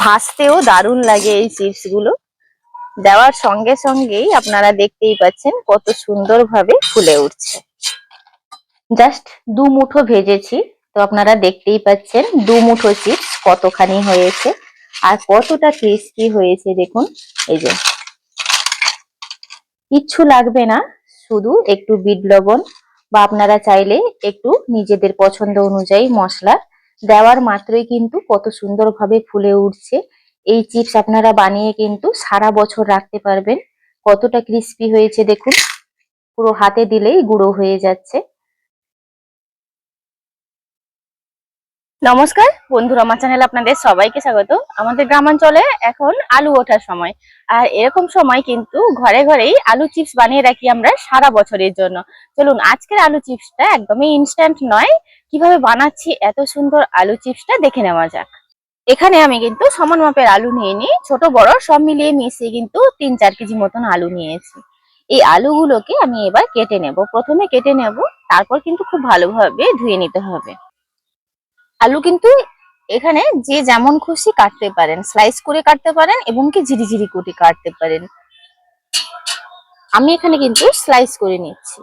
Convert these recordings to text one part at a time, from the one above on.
ভাজতেও দারুণ লাগে এই চিপস গুলো। দেওয়ার সঙ্গে সঙ্গেই আপনারা দেখতেই পাচ্ছেন কত সুন্দরভাবে ফুলে উঠছে। জাস্ট 2 মুঠো ভেজেছি, তো আপনারা দেখতেই পাচ্ছেন 2 মুঠো চিপস কতখানি হয়েছে আর কতটা ক্রিস্পি হয়েছে দেখুন। এই যে কিচ্ছু লাগবে না, শুধু একটু বিট লবণ বা আপনারা চাইলে একটু নিজেদের পছন্দ অনুযায়ী মশলা দেওয়ার মাত্রই কিন্তু কত সুন্দরভাবে ফুলে উঠছে। এই চিপস আপনারা বানিয়ে কিন্তু সারা বছর রাখতে পারবেন। কতটা ক্রিস্পি হয়েছে দেখুন, পুরো হাতে দিলেই গুঁড়ো হয়ে যাচ্ছে। নমস্কার বন্ধুরা, আমার চ্যানেলে আপনাদের সবাইকে স্বাগত। আমাদের গ্রামাঞ্চলে এখন আলু ওঠার সময়, আর এরকম সময় কিন্তু ঘরে ঘরেই আলু চিপস বানিয়ে রাখি আমরা সারা বছরের জন্য। চলুন আজকের আলু চিপসটা একদমই ইনস্ট্যান্ট নয়, কিভাবে বানাচ্ছি এত সুন্দর আলু চিপসটা দেখে নেওয়া যাক। এখানে আমি কিন্তু সমান মাপের আলু নিয়ে নিই, ছোট বড় সব মিলিয়ে মিশিয়ে কিন্তু 3-4 কেজি মতন আলু নিয়েছি। এই আলুগুলোকে আমি এবার কেটে নেব, প্রথমে কেটে নেব, তারপর কিন্তু খুব ভালোভাবে ধুয়ে নিতে হবে। আলু কিন্তু এখানে যে যেমন খুশি কাটতে পারেন, স্লাইস করে কাটতে পারেন এবং কি ঝিরিঝিরি করে কাটতে পারেন। আমি এখানে কিন্তু স্লাইস করে নিচ্ছি।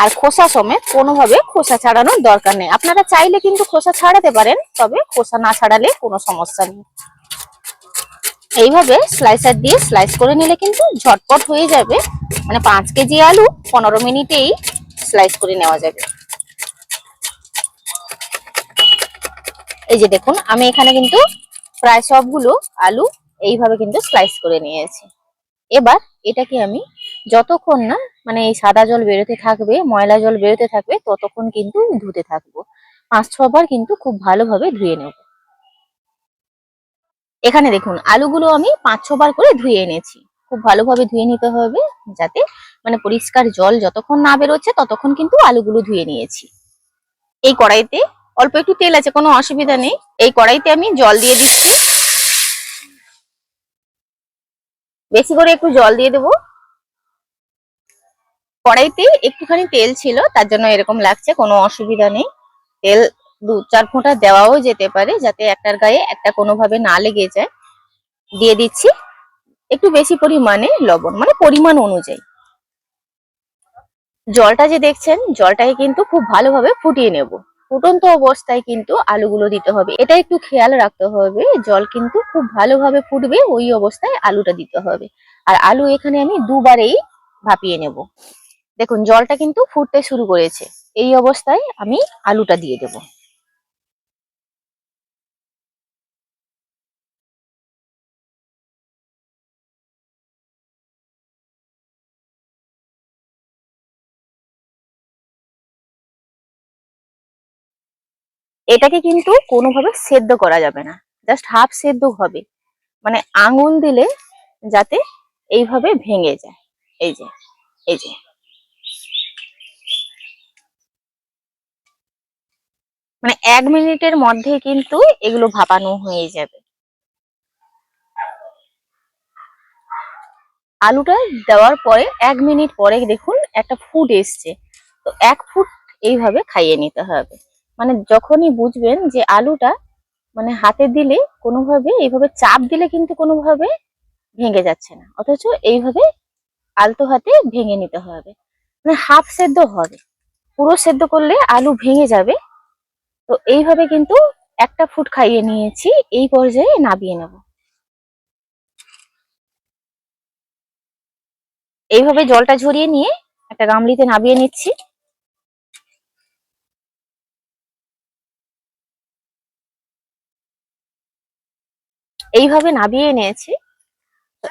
আর খোসা সমেত কোনোভাবে খোসা ছাড়ানোর দরকার নেই। আপনারা চাইলে কিন্তু খোসা ছাড়াতে পারেন, তবে খোসা না ছাড়ালে কোনো সমস্যা নেই। এইভাবে স্লাইসার দিয়ে স্লাইস করে নিলে কিন্তু ঝটপট হয়ে যাবে। মানে 5 কেজি আলু 15 মিনিটেই স্লাইস করে নেওয়া যাবে। এই যে দেখুন, আমি এখানে কিন্তু প্রায় সবগুলো আলু এইভাবে কিন্তু স্লাইস করে নিয়েছি। এবার এটাকে আমি যতক্ষণ না মানে এই সাদা জল বেরোতে থাকবে, ময়লা জল বেরোতে থাকবে, ততক্ষণ কিন্তু ধুতে থাকবো। 5-6 বার কিন্তু খুব ভালোভাবে ধুয়ে নেব। এখানে দেখুন আলুগুলো আমি 5-6 বার করে ধুয়ে এনেছি। খুব ভালোভাবে ধুয়ে নিতে হবে, যাতে মানে পরিষ্কার জল যতক্ষণ না বেরোচ্ছে ততক্ষণ কিন্তু আলুগুলো ধুয়ে নিয়েছি। এই কড়াইতে অল্প একটু তেল আছে, কোনো অসুবিধা নেই। এই কড়াইতে আমি জল দিয়ে দিচ্ছি, বেশি করে একটু জল দিয়ে দেবো। কড়াইতে একটুখানি তেল ছিল, তার জন্য এরকম লাগছে, কোনো অসুবিধা নেই। তেল 2-4 ফোঁটা দেওয়াও যেতে পারে, যাতে একটার গায়ে একটা কোনোভাবে না লেগে যায়। দিয়ে দিচ্ছি একটু বেশি পরিমাণে লবণ, মানে পরিমাণ অনুযায়ী। জলটা যে দেখছেন, জলটাকে কিন্তু খুব ভালোভাবে ফুটিয়ে নেব। ফুটন্ত অবস্থায় কিন্তু আলুগুলো দিতে হবে, এটা একটু খেয়াল রাখতে হবে। জল কিন্তু খুব ভালোভাবে ফুটবে, ওই অবস্থায় আলুটা দিতে হবে। আর আলু এখানে আমি দুবারেই ভাপিয়ে নেব। দেখুন জলটা কিন্তু ফুটতে শুরু করেছে, এই অবস্থায় আমি আলুটা দিয়ে দেব। এটাকে কিন্তু কোনোভাবে সেদ্ধ করা যাবে না, জাস্ট হাফ সেদ্ধ হবে। মানে আঙুল দিলে যাতে এইভাবে ভেঙে যায়। এই যে এই যে মানে 1 মিনিটের মধ্যে কিন্তু এগুলো ভাপানো হয়ে যাবে। আলুটা দেওয়ার পরে 1 মিনিট পরে দেখুন একটা ফুট এসছে। তো 1 ফুট এইভাবে খাইয়ে নিতে হবে। মানে যখনই বুঝবেন যে আলুটা মানে হাতে দিলে কোনোভাবে এইভাবে চাপ দিলে কিন্তু কোনোভাবে ভেঙে যাচ্ছে না, অথচ এইভাবে আলতো হাতে ভেঙে নিতে হবে। মানে হাফ সেদ্ধ হবে, পুরো সেদ্ধ করলে আলু ভেঙে যাবে। তো এইভাবে কিন্তু 1টা ফুট খাইয়ে নিয়েছি, এই পর্যায়ে নামিয়ে নেব। এইভাবে জলটা ঝরিয়ে নিয়ে একটা গামলিতে নামিয়ে নিচ্ছি। এইভাবে নামিয়ে নিয়েছি।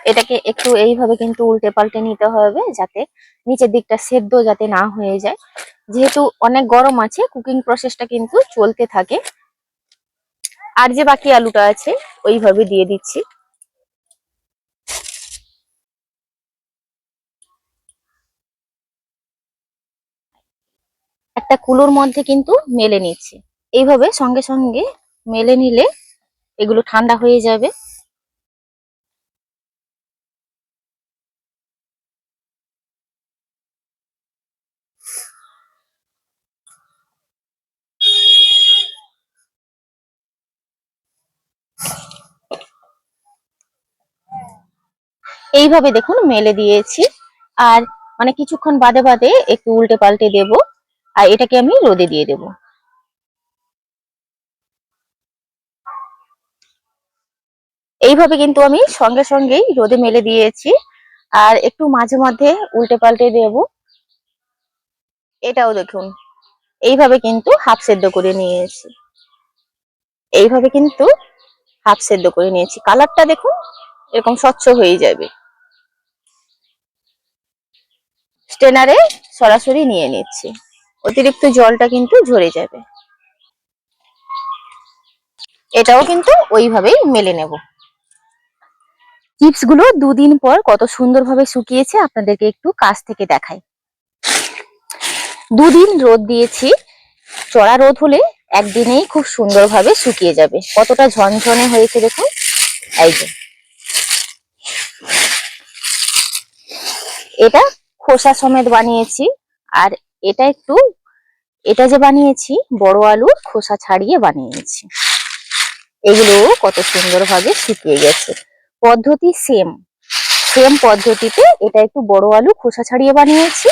এটাকে একটু এইভাবে কিন্তু উল্টে পাল্টে নিতে হবে, যাতে নিচের দিকটা সেদ্ধ যাতে না হয়ে যায়। যেহেতু অনেক গরম আছে, কুকিং প্রসেসটা কিন্তু চলতে থাকে। আর যে বাকি আলুটা আছে ওইভাবে দিয়ে দিচ্ছি। একটা কুলোর মধ্যে কিন্তু মেলে নিচ্ছি। এইভাবে সঙ্গে সঙ্গে মেলে নিলে এগুলো ঠান্ডা হয়ে যাবে। এইভাবে দেখুন মেলে দিয়েছি। আর মানে কিছুক্ষণ বাদে বাদে একটু উল্টে পাল্টে দেব। আর এটাকে আমি রোদে দিয়ে দেব। এইভাবে কিন্তু আমি সঙ্গে সঙ্গেই রোদে মেলে দিয়েছি। আর একটু মাঝে মধ্যে উল্টে পাল্টে দেব। এটাও দেখুন এইভাবে কিন্তু হাফ সেদ্ধ করে নিয়েছি। এইভাবে কিন্তু হাফ সেদ্ধ করে নিয়েছি। কালারটা দেখুন এরকম স্বচ্ছ হয়ে যাবে। স্টেনারে সরাসরি নিয়ে নিচ্ছি, অতিরিক্ত জলটা কিন্তু ঝরে যাবে। এটাও কিন্তু ওইভাবেই মেলে নেব। চিপস গুলো দুদিন পর কত সুন্দরভাবে শুকিয়েছে আপনাদেরকে একটু কাছ থেকে দেখাই। দুদিন রোদ দিয়েছি। চড়া রোদ হলে একদিনেই খুব সুন্দরভাবে শুকিয়ে যাবে। কতটা ঝনঝনে হয়েছে দেখুন। এই যে এটা খোসা সমেত বানিয়েছি। আর এটা একটু এটা যে বানিয়েছি বড় আলুর খোসা ছাড়িয়ে বানিয়েছি। এগুলো কত সুন্দরভাবে শুকিয়ে গেছে। পদ্ধতি সেম সেম পদ্ধতিতে এটা একটু বড় আলু খোসা ছাড়িয়ে বানিয়েছি।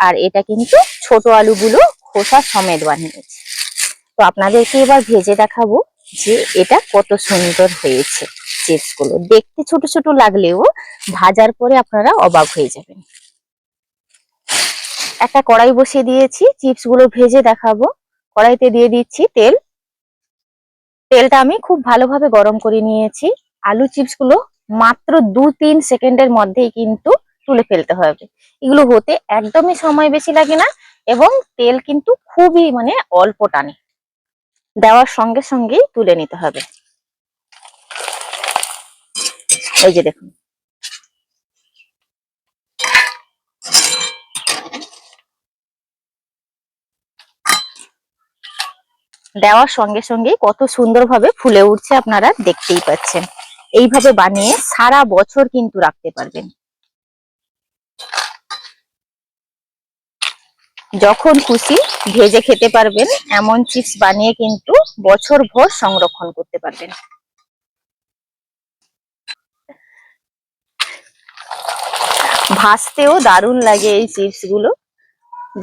আর এটা কিন্তু ছোট আলুগুলো খোসা সমেত বানিয়েছি। তো আপনাদেরকে এবার ভেজে দেখাবো যে এটা কত সুন্দর হয়েছে। চিপস গুলো দেখতে ছোট ছোট লাগলেও ভাজার পরে আপনারা অবাক হয়ে যাবেন। একটা কড়াই বসিয়ে দিয়েছি, চিপস গুলো ভেজে দেখাবো। কড়াইতে দিয়ে দিচ্ছি তেল। তেলটা আমি খুব ভালোভাবে গরম করে নিয়েছি। আলু চিপস গুলো মাত্র 2-3 সেকেন্ডের মধ্যেই কিন্তু তুলে ফেলতে হবে। এগুলো হতে একদমই সময় বেশি লাগে না এবং তেল কিন্তু খুবই মানে অল্প টানে। দেওয়ার সঙ্গে সঙ্গেই তুলে নিতে হবে। এই যে দেখুন দেওয়ার সঙ্গে সঙ্গে কত সুন্দরভাবে ফুলে উঠছে আপনারা দেখতেই পাচ্ছেন। এইভাবে বানিয়ে সারা বছর কিন্তু রাখতে পারবেন। যখন খুশি ভেজে খেতে পারবেন। এমন চিপস বানিয়ে কিন্তু বছর ভর সংরক্ষণ করতে পারবেন। ভাজতেও দারুণ লাগে এই চিপস গুলো।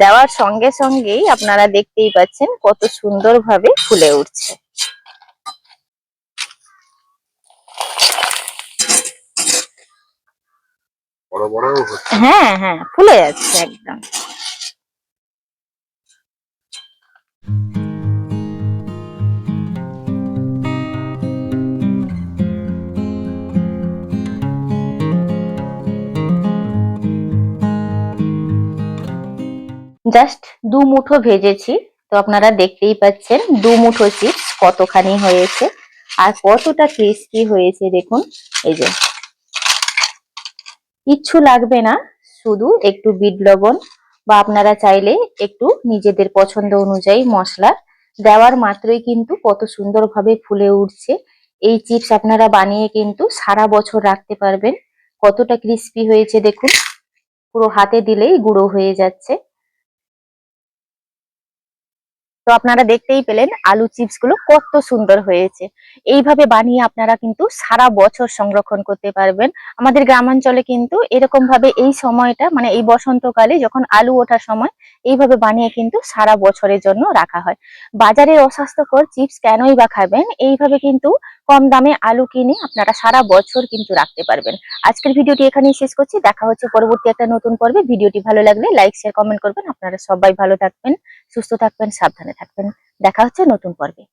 দেওয়ার সঙ্গে সঙ্গেই আপনারা দেখতেই পাচ্ছেন কত সুন্দরভাবে ফুলে উঠছে। হ্যাঁ হ্যাঁ ফুলে যাচ্ছে একদম। জাস্ট 2 মুঠো ভেজেছি। তো আপনারা দেখতেই পাচ্ছেন 2 মুঠো চিপস কতখানি হয়েছে আর কতটা ক্রিস্পি হয়েছে দেখুন। এই যে কিচ্ছু লাগবে না, শুধু একটু বিট লবণ বা আপনারা চাইলে একটু নিজেদের পছন্দ অনুযায়ী মশলা দেওয়ার মাত্রই কিন্তু কত সুন্দরভাবে ফুলে উঠছে। এই চিপস আপনারা বানিয়ে কিন্তু সারা বছর রাখতে পারবেন। কতটা ক্রিস্পি হয়েছে দেখুন, পুরো হাতে দিলেই গুঁড়ো হয়ে যাচ্ছে। তো আপনারা দেখতেই পেলেন আলু চিপস গুলো কত সুন্দর হয়েছে। এইভাবে বানিয়ে আপনারা কিন্তু সারা বছর সংরক্ষণ করতে পারবেন। আমাদের গ্রামাঞ্চলে কিন্তু এরকম ভাবে এই সময়টা মানে এই বসন্তকালে যখন আলু ওঠার সময় এইভাবে বানিয়ে কিন্তু সারা বছরের জন্য রাখা হয়। বাজারের অস্বাস্থ্যকর চিপস কেনই বা খাবেন, এইভাবে কিন্তু কম দামে আলু কিনে আপনারা সারা বছর কিন্তু রাখতে পারবেন। আজকের ভিডিওটি এখানেই শেষ করছি। দেখা হচ্ছে পরবর্তী একটা নতুন পর্বে। ভিডিওটি ভালো লাগলে লাইক শেয়ার কমেন্ট করবেন। আপনারা সবাই ভালো থাকবেন, সুস্থ থাকবেন, সাবধানে থাকবেন। দেখা হচ্ছে নতুন পর্বে।